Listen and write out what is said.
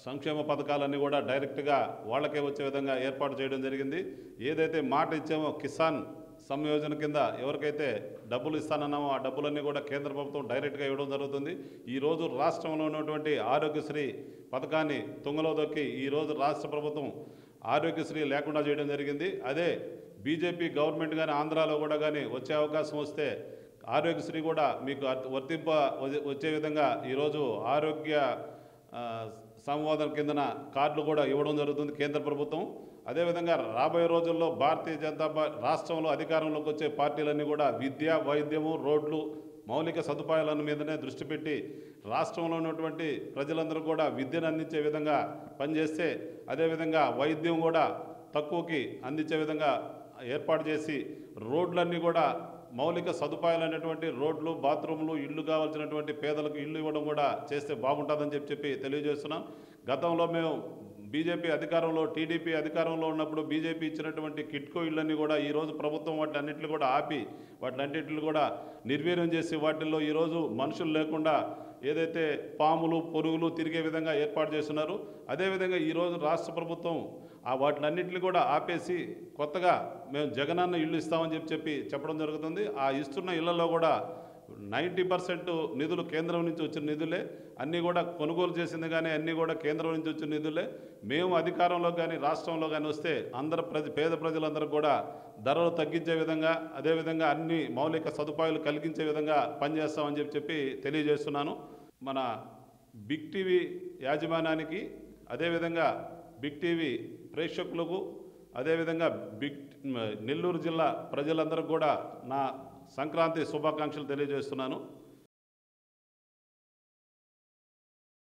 సంక్షేమ పథకాలన్నీ కూడా డైరెక్ట్గా వాళ్ళకే వచ్చే విధంగా ఏర్పాటు చేయడం జరిగింది. ఏదైతే మాట ఇచ్చామో కిసాన్ సంయోజన కింద ఎవరికైతే డబ్బులు ఇస్తానన్నామో ఆ డబ్బులన్నీ కూడా కేంద్ర ప్రభుత్వం డైరెక్ట్గా ఇవ్వడం జరుగుతుంది. ఈరోజు రాష్ట్రంలో ఉన్నటువంటి ఆరోగ్యశ్రీ పథకాన్ని తుంగలో దొక్కి ఈరోజు రాష్ట్ర ప్రభుత్వం ఆరోగ్యశ్రీ లేకుండా చేయడం జరిగింది. అదే బీజేపీ గవర్నమెంట్ కానీ ఆంధ్రాలో కూడా కానీ వచ్చే అవకాశం వస్తే ఆరోగ్యశ్రీ కూడా మీకు వచ్చే విధంగా ఈరోజు ఆరోగ్య సంవాదం కిందన కార్డులు కూడా ఇవ్వడం జరుగుతుంది కేంద్ర ప్రభుత్వం. అదేవిధంగా రాబోయే రోజుల్లో భారతీయ జనతా రాష్ట్రంలో అధికారంలోకి వచ్చే పార్టీలన్నీ కూడా విద్య, వైద్యము, రోడ్లు, మౌలిక సదుపాయాల మీదనే దృష్టి పెట్టి రాష్ట్రంలో ఉన్నటువంటి ప్రజలందరూ కూడా విద్యను అందించే విధంగా పనిచేస్తే, అదేవిధంగా వైద్యం కూడా తక్కువకి అందించే విధంగా ఏర్పాటు చేసి రోడ్లన్నీ కూడా మౌలిక సదుపాయాలు అనేటువంటి రోడ్లు, బాత్రూమ్లు, ఇళ్ళు కావాల్సినటువంటి పేదలకు ఇళ్ళు ఇవ్వడం కూడా చేస్తే బాగుంటుందని చెప్పి తెలియజేస్తున్నాం. గతంలో మేము బీజేపీ అధికారంలో, టీడీపీ అధికారంలో ఉన్నప్పుడు బీజేపీ ఇచ్చినటువంటి కిట్కో ఇళ్ళన్నీ కూడా ఈరోజు ప్రభుత్వం వాటిలన్నింటినీ కూడా ఆపి వాటిలన్నింటినీ కూడా నిర్వీర్యం చేసి వాటిల్లో ఈరోజు మనుషులు లేకుండా ఏదైతే పాములు, పురుగులు తిరిగే విధంగా ఏర్పాటు చేస్తున్నారు. అదేవిధంగా ఈరోజు రాష్ట్ర ప్రభుత్వం వాటిలన్నింటినీ కూడా ఆపేసి కొత్తగా మేము జగనన్న ఇళ్ళు ఇస్తామని చెప్పడం జరుగుతుంది. ఆ ఇస్తున్న ఇళ్లలో కూడా 90% నిధులు కేంద్రం నుంచి వచ్చిన నిధులే, అన్నీ కూడా కొనుగోలు చేసింది కానీ అన్నీ కూడా కేంద్రం నుంచి వచ్చిన నిధులే. మేము అధికారంలో కానీ రాష్ట్రంలో కానీ వస్తే పేద ప్రజలందరూ కూడా ధరలు తగ్గించే విధంగా, అదేవిధంగా అన్ని మౌలిక సదుపాయాలు కలిగించే విధంగా పనిచేస్తామని చెప్పి తెలియజేస్తున్నాను. మన బిగ్ టీవీ యాజమాన్యానికి, అదేవిధంగా బిగ్ టీవీ ప్రేక్షకులకు, అదేవిధంగా నెల్లూరు జిల్లా ప్రజలందరికీ కూడా నా సంక్రాంతి శుభాకాంక్షలు తెలియజేస్తున్నాను.